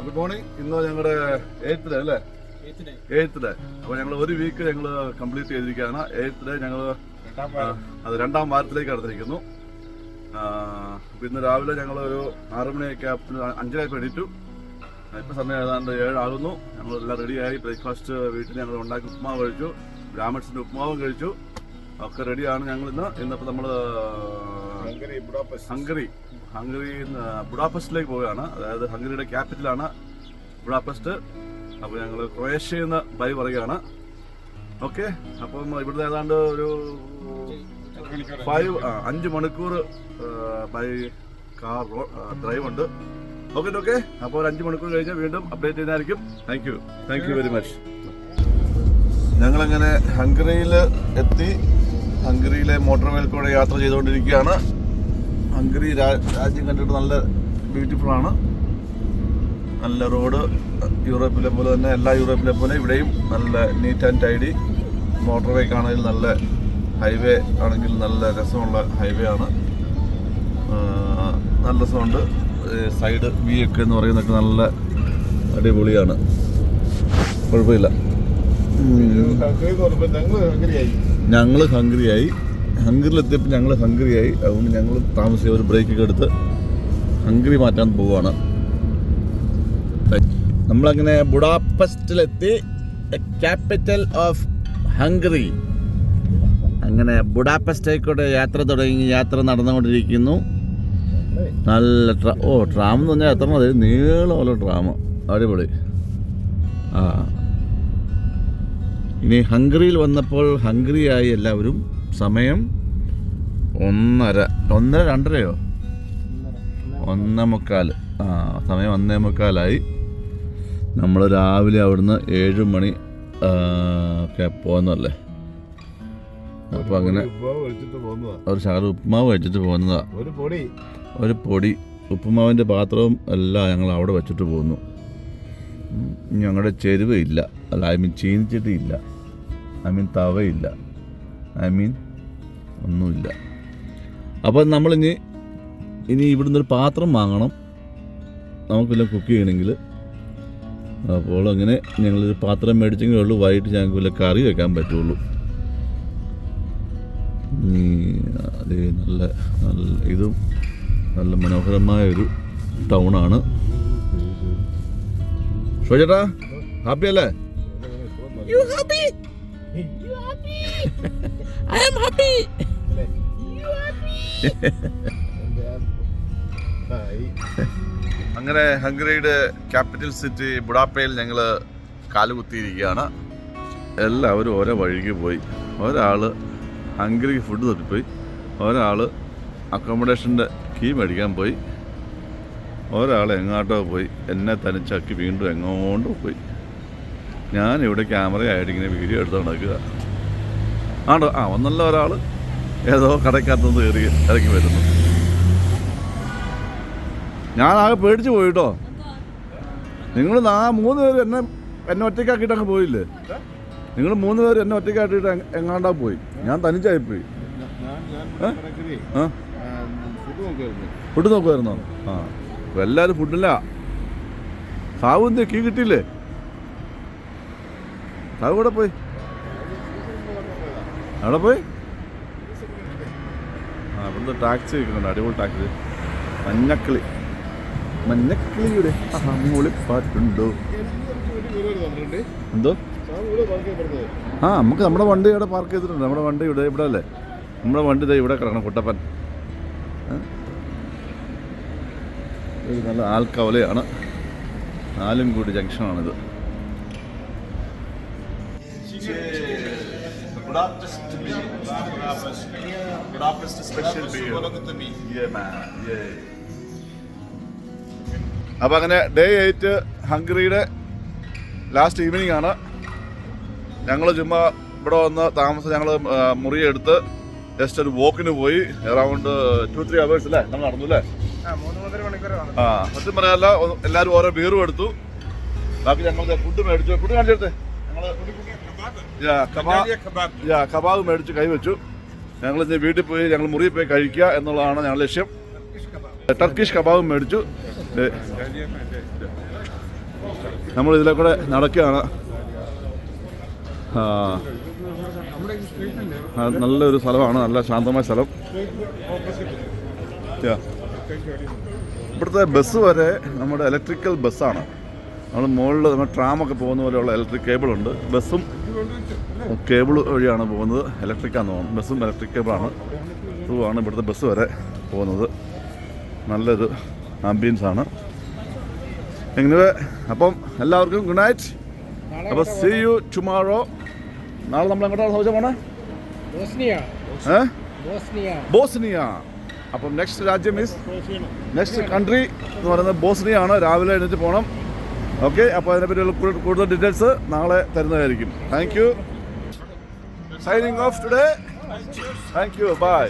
Good morning. ഇന്ന് ഞങ്ങളുടെ 8th day അല്ലേ? 8th day. അപ്പോൾ ഞങ്ങൾ ഒരു വീക്ക് ഞങ്ങൾ കംപ്ലീറ്റ് ചെയ്തിരിക്കുകയാണ്. 8th ഡേ ഞങ്ങൾ അത് 2ാം വാരത്തിലേക്ക് കടന്നിരിക്കുന്നു. ഇന്ന് രാവിലെ ഞങ്ങൾ ഒരു 6 മണിയൊക്കെ 5:30 എണീറ്റു. ഇപ്പം സമയം ഏതാണ്ട് 7 ആകുന്നു. ഞങ്ങളെല്ലാം റെഡിയായി. ബ്രേക്ക്ഫാസ്റ്റ് വീട്ടിൽ ഞങ്ങൾ ഉണ്ടാക്കി ഉപ്മാവ് കഴിച്ചു. ബ്രാഹ്മിൺസിൻ്റെ ഉപ്മാവും കഴിച്ചു. ഒക്കെ റെഡിയാണ്. ഞങ്ങൾ ഇന്നിപ്പോൾ നമ്മൾ ഹംഗറി ബുഡാപെസ്റ്റിലേക്ക് പോവുകയാണ്. അതായത് ഹംഗറിയുടെ ക്യാപിറ്റലാണ് ബുഡാപെസ്റ്റ്. അപ്പോൾ ഞങ്ങൾ ക്രൊയേഷ്യയിൽ നിന്ന് ബൈ പറയുകയാണ്. ഓക്കെ, അപ്പം ഇവിടുന്ന് ഏതാണ്ട് ഒരു 5 മണിക്കൂർ ബൈ കാർ ഡ്രൈവ് ഉണ്ട്. ഓക്കെ. അപ്പോൾ ഒരു 5 മണിക്കൂർ കഴിഞ്ഞ് വീണ്ടും അപ്ഡേറ്റ് ചെയ്യുന്നതായിരിക്കും. Thank you very much. ഞങ്ങളങ്ങനെ ഹംഗറിയിൽ എത്തി. ഹംഗറിയിലെ മോട്ടോർവേയിൽ കൂടെ യാത്ര ചെയ്തുകൊണ്ടിരിക്കുകയാണ്. ഹംഗറി രാജ്യം കണ്ടിട്ട് നല്ല ബ്യൂട്ടിഫുൾ ആണ്. നല്ല റോഡ്, യൂറോപ്പിലെ പോലെ തന്നെ എല്ലാ യൂറോപ്പിലെ പോലെ ഇവിടെയും നല്ല നീറ്റ് ആൻഡ് ടൈഡി. മോട്ടോർവേക്ക് ആണെങ്കിൽ നല്ല ഹൈവേ ആണെങ്കിൽ നല്ല രസമുള്ള ഹൈവേ ആണ്. നല്ല രസമുണ്ട്. സൈഡ് വി ഒക്കെ എന്ന് പറയുന്നതൊക്കെ നല്ല അടിപൊളിയാണ്. കുഴപ്പമില്ല. ഞങ്ങൾ ഹംഗറിയായി. ഹംഗറിയിലെത്തിയപ്പോൾ ഞങ്ങൾ ഹംഗറിയായി. അതുകൊണ്ട് ഞങ്ങൾ താമസിച്ച ഒരു ബ്രേക്കൊക്കെ എടുത്ത് ഹംഗറി മാറ്റാൻ പോവുകയാണ്. നമ്മളങ്ങനെ ബുഡാപെസ്റ്റിലെത്തി, ക്യാപിറ്റൽ ഓഫ് ഹംഗറി. അങ്ങനെ ബുഡാപെസ്റ്റിലേക്കൂടെ യാത്ര നടന്നുകൊണ്ടിരിക്കുന്നു. നല്ല ട്രാം എന്ന് പറഞ്ഞാൽ എത്ര മതി, നീളമുള്ള ട്രാം, അടിപൊളി. ഇനി ഹംഗറിയിൽ വന്നപ്പോൾ ഹംഗറിയായി എല്ലാവരും. സമയം 1:30, 2:30 1:45. സമയം 1:45. നമ്മൾ രാവിലെ അവിടുന്ന് 7 മണി ഒക്കെ പോകുന്നതല്ലേ. അപ്പോൾ അങ്ങനെ ഒരു ശകലം ഉപ്പുമാവ് കഴിച്ചിട്ട് പോകുന്നതാ. ഒരു പൊടി ഉപ്പുമാവിൻ്റെ പാത്രവും എല്ലാം ഞങ്ങൾ അവിടെ വെച്ചിട്ട് പോകുന്നു. ഞങ്ങളുടെ ചെരുവ ഇല്ല, അല്ല ചീനിച്ചിട്ട് ഇല്ല, തവയില്ല, ഒന്നുമില്ല. അപ്പം നമ്മളിനി ഇവിടുന്ന് ഒരു പാത്രം വാങ്ങണം നമുക്കെല്ലാം കുക്ക് ചെയ്യണമെങ്കിൽ. അപ്പോൾ അങ്ങനെ ഞങ്ങളൊരു പാത്രം മേടിച്ചെങ്കിലേ ഉള്ളൂ വൈകിട്ട് ഞങ്ങൾക്ക് വല്ല കറി വെക്കാൻ പറ്റുള്ളൂ. അതേ നല്ല ഇതും നല്ല മനോഹരമായൊരു ടൗണാണ്. ഷോജേട്ടാ, ഹാപ്പി അല്ലേ? അങ്ങനെ ഹംഗറിയുടെ ക്യാപിറ്റൽ സിറ്റി ബുഡാപെയിൽ ഞങ്ങൾ കാലുകുത്തിയിരിക്കുകയാണ്. എല്ലാവരും ഓരോ വഴിക്ക് പോയി. ഒരാൾ ഹംഗറിക്ക് ഫുഡ് തപ്പിപ്പോയി, ഒരാൾ അക്കോമഡേഷൻ്റെ കീ മേടിക്കാൻ പോയി, ഒരാൾ എങ്ങോട്ടോ പോയി. എന്നെ തനിച്ചാക്കി വീണ്ടും എങ്ങോട്ടോ പോയി. ഞാനിവിടെ ക്യാമറയായിട്ട് ഇങ്ങനെ വീഡിയോ എടുത്ത് നടക്കുക. ഒന്നല്ല ഒരാൾ ഏതോ കടയ്ക്കകത്തുനിന്ന് ഇറങ്ങി വരുന്നു. ഞാനാകെ പേടിച്ച് പോയിട്ടോ. നിങ്ങൾ 3 പേര് എന്നെ ഒറ്റയ്ക്കാക്കിയിട്ട് അങ്ങ് പോയില്ലേ? നിങ്ങൾ 3 പേര് എന്നെ ഒറ്റയ്ക്കാക്കിയിട്ട് എങ്ങാണ്ടാ പോയി. ഞാൻ തനിച്ചായിപ്പോയി. ഫുഡ് നോക്കുമായിരുന്നോ? എല്ലാവരും ഫുഡില്ല. സാവു എന്ത് കീ കിട്ടിയില്ലേ? സാവു ഇവിടെ പോയി. അവിടെ പോയി. ഇവിടുന്ന് ടാക്സി വയ്ക്കുന്നുണ്ട്, അടിപൊളി ടാക്സി. മഞ്ഞക്കിളിയുടെ പാട്ടുണ്ടോ? എന്തോ? നമുക്ക് നമ്മുടെ വണ്ടി ഇവിടെ പാർക്ക് ചെയ്തിട്ടുണ്ട്. നമ്മുടെ വണ്ടി ഇവിടെ അല്ലേ? നമ്മുടെ വണ്ടി ഇവിടെ കിടക്കണം. കുട്ടപ്പൻ ഇത് നല്ല ആൽക്കവലയാണ്. ആലംകൂടി ജംഗ്ഷനാണിത്. അപ്പം അങ്ങനെ ഡേ 8 ഹംഗറിയുടെ ലാസ്റ്റ് ഈവനിങ് ആണ്. ഞങ്ങൾ ചുമ്മാ ഇവിടെ വന്ന് ഞങ്ങൾ മുറിയെടുത്ത് ജസ്റ്റ് ഒരു വോക്കിന് പോയി. അറൗണ്ട് 2-3 hours അല്ലേ നമ്മൾ നടന്നു അല്ലേ? സത്യം പറയാല്ല, എല്ലാവരും ഓരോ ബീറും എടുത്തു. ബാക്കി ഞങ്ങൾ ഫുഡ് മേടിച്ചു. ഫുഡ് കാണിച്ചെടുത്തേ. കബാബ് മേടിച്ച് കൈവച്ചു. ഞങ്ങൾ വീട്ടിൽ പോയി ഞങ്ങൾ മുറിയിൽ പോയി കഴിക്കുക എന്നുള്ളതാണ് ഞങ്ങളുടെ ലക്ഷ്യം. ടർക്കിഷ് കബാബ് മേടിച്ചു. നമ്മൾ ഇതിലെ കൂടെ നടക്കുകയാണ്. നല്ലൊരു സ്ഥലമാണ്, നല്ല ശാന്തമായ സ്ഥലം. ഇവിടുത്തെ ബസ് വരെ നമ്മുടെ ഇലക്ട്രിക്കൽ ബസ്സാണ്. നമ്മൾ മുകളിൽ നമ്മൾ ട്രാമൊക്കെ പോകുന്ന പോലെയുള്ള ഇലക്ട്രിക് കേബിളുണ്ട്. ബസ്സും കേബിൾ വഴിയാണ് പോകുന്നത്. ഇലക്ട്രിക്കാന്ന് തോന്നുന്നു. ബസ്സും ഇലക്ട്രിക് കേബിളാണ്. ഇതുമാണ് ഇവിടുത്തെ ബസ് വരെ പോകുന്നത്. നല്ലൊരു ആംബിയൻസ് ആണ്. എങ്ങനെ അപ്പം എല്ലാവർക്കും ഗുഡ് നൈറ്റ്. അപ്പോൾ സീ യു ടുമോറോ. നാളെ നമ്മൾ എങ്ങോട്ടാണ് സൗജ പോണേ? ബോസ്നിയ. അപ്പം നെക്സ്റ്റ് രാജ്യം നെക്സ്റ്റ് കൺട്രി എന്ന് പറയുന്നത് ബോസ്നിയ ആണ്. രാവിലെ എഴുന്നേറ്റ് പോകണം. ഓക്കെ, അപ്പോൾ അതിനെപ്പറ്റിയുള്ള കൂടുതൽ ഡീറ്റെയിൽസ് നാളെ തരുന്നതായിരിക്കും. Thank you. Signing off today. Thank you. By.